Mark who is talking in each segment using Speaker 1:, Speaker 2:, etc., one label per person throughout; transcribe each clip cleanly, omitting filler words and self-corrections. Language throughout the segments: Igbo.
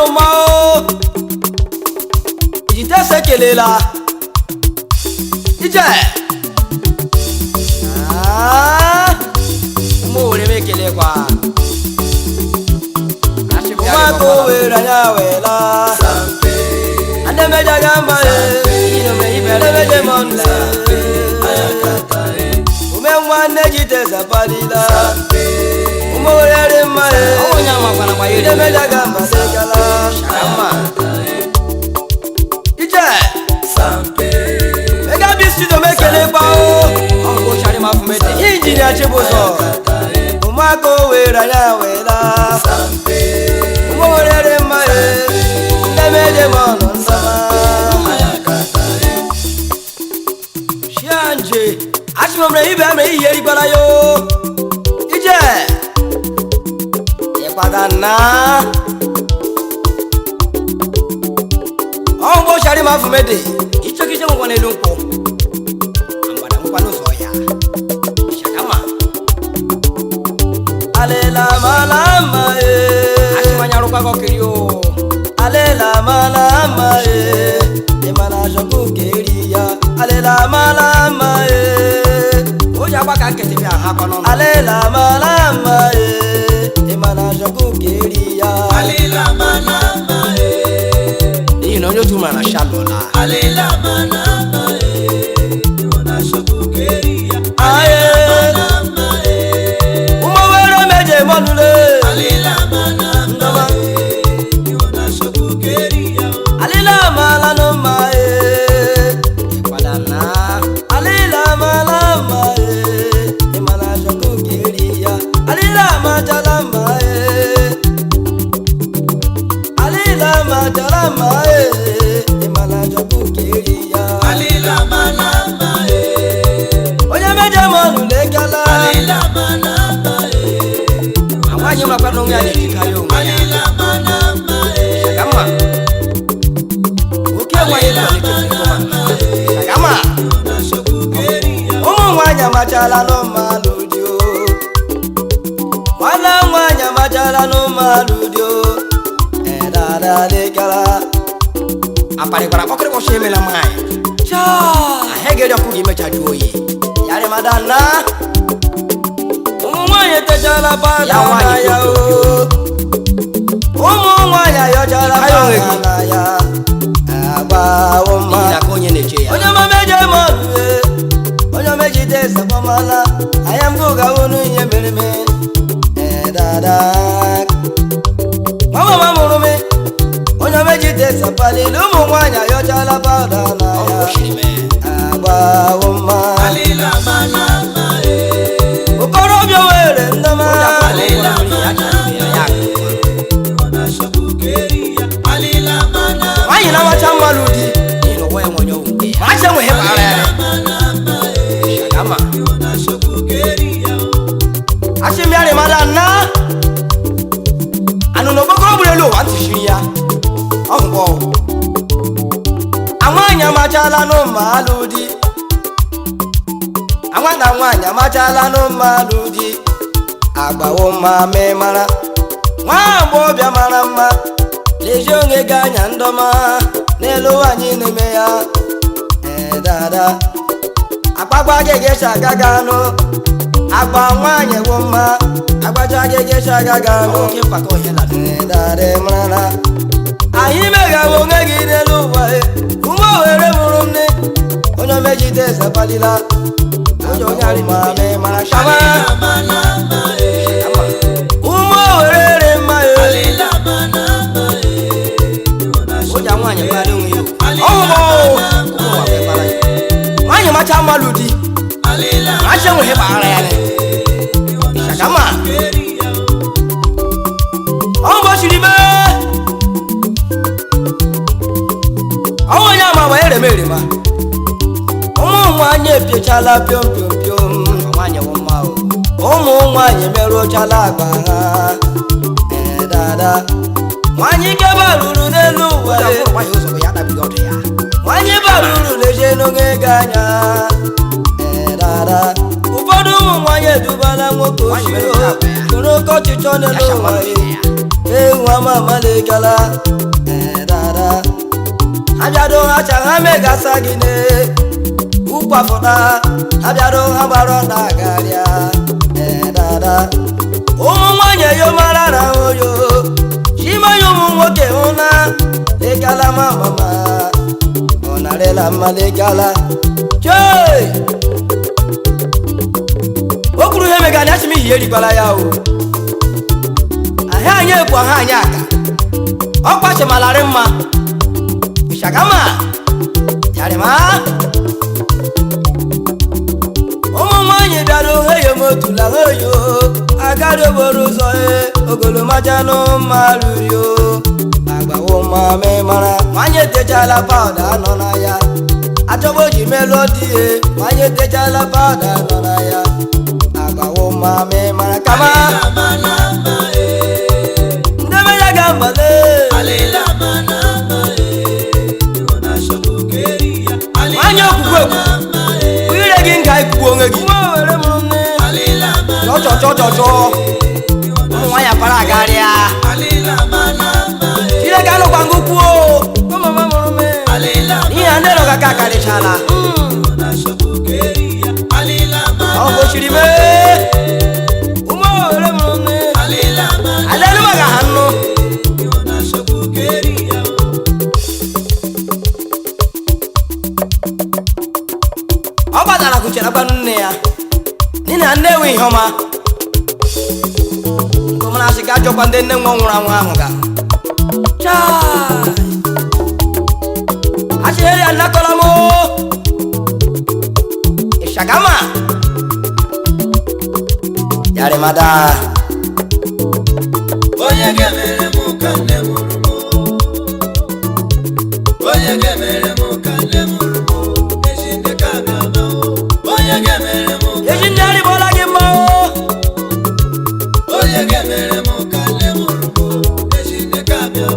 Speaker 1: no mo ite se kelela ije mo le me kele kwa ma ko we ra ya we la ande me jaga mba ino me ibele me je monla ume mwane jite zapalila umorere mare onya mafana kwa yele me jaga mba segala shama ije sampe mega bistu me kele pa o ko shari mafumete engineer cheboso uma ko we ra ya we la sampe umorere mare ande me je monla Shianje ashimomre ibe amre yeri gbara yo ije e pada na onbo shari ma fumede ichokije mo wona elunpo ambada mo pano so ya shakama alela malama ashimanya rupa ko kiriyo alela malama emana joku kiriya alela malama oja baka kete bi aha kono alela malama emana joku kiriya alela malama ni no yo tuma na shalola alela malama emana joku kiriya alela malama umo wero meje monule alela malama emana joku kiriya alela malama Machala no maludio wala mwanya machala no maludio dada de kala apare para kokre ko sheme la mai cha hege ya kugi mecha joyi yare madana umwanya tajala pa ya umwanya yo jala pa ya aba umma ila konye neche ya onyama meje mo onyo mejide sapamala ayambuga unu yemereme dada mama mamurume onyo mejide sapali lumu mwanya yojala badana ya agba umma alila malama ukorobyo wele ndama alila malama ona shokukeria alila malama wanyi na wachamaludi ino boye monyo unge acha mwe hebara kama ashimiare madana anu no bokoro bulelo wanti shiya ohbo amanya machala no maludi amanya machala no maludi agbawo ma me mara nwa gbo bia mara mma lejonge ganya ndoma nelo anyi neme ya dada Agbagba gege shagagano agba nwanye woma agbaja gege shagagano ke pako yela dare mara ayi mega wonge gidelu wa umo were murumne onyo mejide sapalila onyo nyari ma me mara shama umo were ma alila manama oja nwanye pale unyo umo wa pala Manya macha maludi alila macha muhe bara yale shakama ombo shirime awonya mama ere ma omo nwanye piechala piom nwanye woma omo nwanye meru chala agba dada nwanye ke baruru nelu wa kwa yoso ya da bigote ya nwanye baruru leje no ngeganya dada ufodu nwanye dubala nwoko shiro koro ko chicho nelu wa ewa mama lekala dada abịado acha ha megasa gị ne ụkwafụta abịado ha gbara ọta garịa dada ụmụ nwanyị yo mara na oyo chimanya ụmụ nwoke hụna lekala mama ọ narịla mma lekala choi o kwuru ihe megana achị m ihe erikwala ya o ahịa anyị ekwu ahịa anyị aka ọ kwachimalarị mma Ishagama yarịma ụmụ nwanyị bịara oheyo motula oyo agadi okporo ụzọ ogolomajanụ mma rụrio agbawo mma memara nwanyị etechala pawuda nọ na ya achọgbo ji melodi nwanyị etechala pawuda nọ na ya agbawo mma memara kama ndị meya ga-mbale nwanyị okwukwe ire gị nga ikwukwu onwe gị chọchọchọchọchọ ụmụ nwanyị para agarịa ire ga alụkwa ngụ kwuo n'ihi na ndị nọga ka akarịchala ọ gochiri mee ụmụ owere mụrụ nne alelu maka ha nnụ ọ gbatara kụchere gbanụ nne ya n'ihi na nne enwe ihe ọma nkụmara asị ga ajọkwa ndị nne nwa nwụrụ anwụ ahụ ga achịghere ya nnakọla m Ishagama yarịmada
Speaker 2: onye ga-emere m ka nne mụrụ m onye ga-emere m ka nne mụrụ m ejinde ka bịa onye ga-emere m
Speaker 1: ejinde arịbọla gị mma
Speaker 2: onye ga-emere m ka nne mụrụ m ejinde ka bịa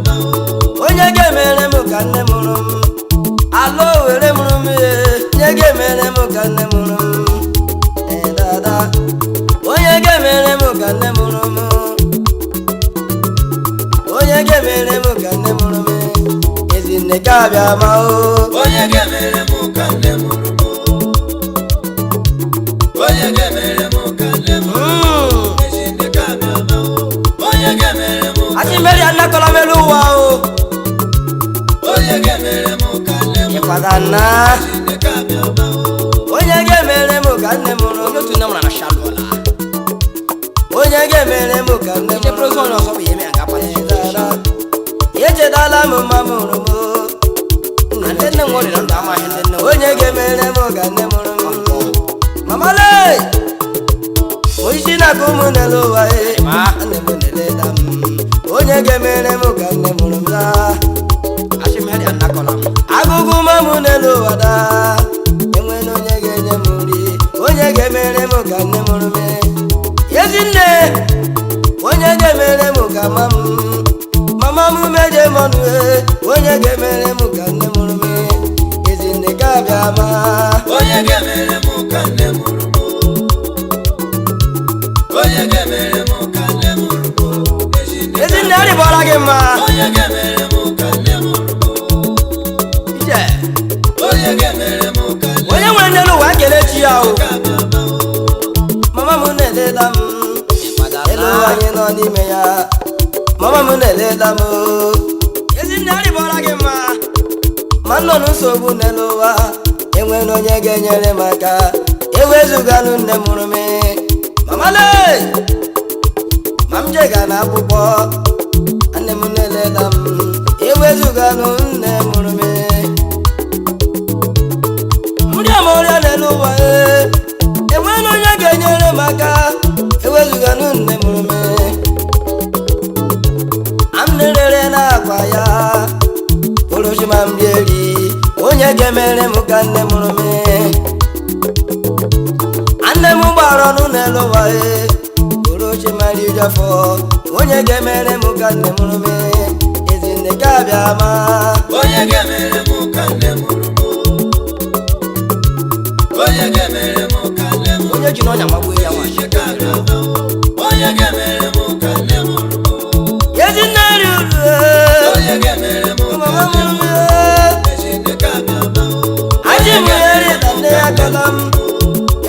Speaker 1: onye ga-emere m ka nne mụrụ m ala owere mụrụ m onye ga-emere m ka nne mụrụ m dada onye ga-emere m ka nne mụrụ m onye ga-emere m ka nne mụrụ m ezinne ka bịa ma
Speaker 2: onye ga-emere m ka nne mụrụ m onye ga-emere m ka nne mụrụ m ejinde ka bịa onye ga-emere m
Speaker 1: achị mmeri anakọla melu ụwa
Speaker 2: onye ga-emere m ka nne mụrụ
Speaker 1: ịkwada nna
Speaker 2: ejinde ka bịa
Speaker 1: onye ga-emere m ka nne mụrụ m otu nne mụrụ na shalụla onye ga-emere m ka nne mụrụ m ọzọ bụ ihe mee agakwa echetala m mma mụrụ m na ndị nne nwere na ndụ amaghị ndị nne onye ga-emere m ka nne mụrụ m mamale oisi na-aka ụmụ n'elu ụwa nne m na-eleta m onye ga-emere m ka nne mụrụ m agụgụ mamụ n'elu ụwa daa enwere onye ga-enye m nri onye ga-emere m ka nne mụrụ m ezinne onye ga-emere m ka mama m meje mọnụ onye ga-emere m ka nne mụrụ m ezinne ka bịa ma
Speaker 2: onye ga-emere m ka nne mụrụ m onye ga-emere m ka nne mụrụ m
Speaker 1: ezinne arịbọla gị mma
Speaker 2: onye ga-emere m ka nne mụrụ m
Speaker 1: ije
Speaker 2: onye ga-emere m ka nne
Speaker 1: onye nwere nne n'ụwa ekele chi ya o mama m na-elela m elu anyị nọ n'ime ya mama m na-elela m ezinne arịbọla gị mma ma nọ n'nsogbu n'elu ụwa enwere onye ga-enyere m aka ewezuganụ nne mụrụ m mamale ma m jega na akwụkwọ nne m na-elela m ewezuganụ nne mụrụ m ndị amụrịa n'elu ụwa enwere onye ga-enyere m aka ewezuganụ nne mụrụ m amnerere na-akwa ya orochima m rieri onye ga-emere m ka nne mụrụ m nne m gbara ọnụ n'elu ụwa orochima riri afọ onye ga-emere m ka nne mụrụ m ezinne ka bịa ma
Speaker 2: onye ga-emere m ka nne mụrụ m onye ga-emere m ka nne mụrụ m
Speaker 1: onye ji n'ọnya magbuo ya nwa
Speaker 2: onye ga-emere m ka nne mụrụ m
Speaker 1: ezinne m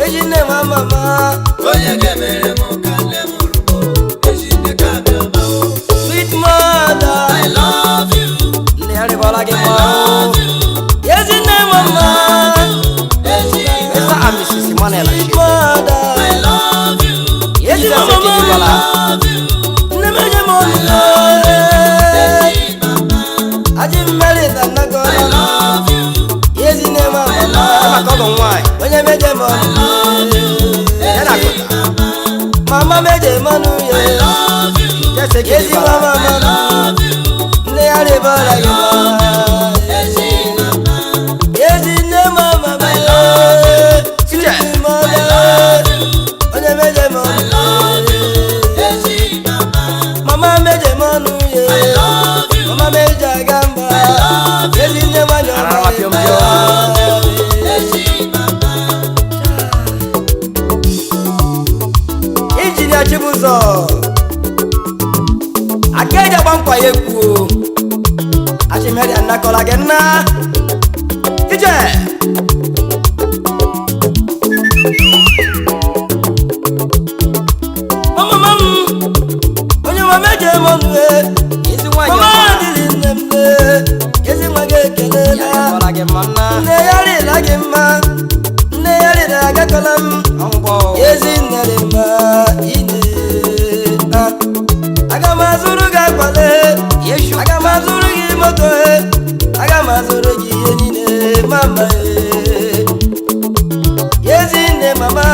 Speaker 1: ezi nne nwa mama
Speaker 2: onye ga-emere m ka nne m rụọ ezi nne ka bịa ma o
Speaker 1: sweet mother
Speaker 2: I love you
Speaker 1: nne ya rịbọla gị
Speaker 2: I
Speaker 1: mma
Speaker 2: love you
Speaker 1: ezi nne mama
Speaker 2: ezi
Speaker 1: Mr. and Mrs. Emmanuel
Speaker 2: I
Speaker 1: Ashie
Speaker 2: love you
Speaker 1: ezi
Speaker 2: I
Speaker 1: mama
Speaker 2: love you
Speaker 1: nne m enye m ọnụ
Speaker 2: ezi mama
Speaker 1: aji mmeri na nnagọla
Speaker 2: I love you
Speaker 1: ezi nne mama maka ọgọ nwaanyị onye meje m ọnụ ya na akụta mama meje m ọnụ ya ezi mama mama nne ya rịbọla gị mma ezi nne mama sweet mother onye meje m ọnụ mama meje m ọnụ ya mama meje aga mba ezi nne nwanyị ọma injinia Chibụzọ aka eji agba nkwa ya ekwuo achimeri anakọla gị nna ije mama m onye mama eji eme ọnụ mama adịrị nne m ezi nwa gị ekelela nne ya rịla gị mma nne ya rịla agakọla m ezi nne dị mma ine aga m azụrụ gị akwale aga m azụrụ gị moto aga m azụrụ gị ihe niile mama ezi nne mama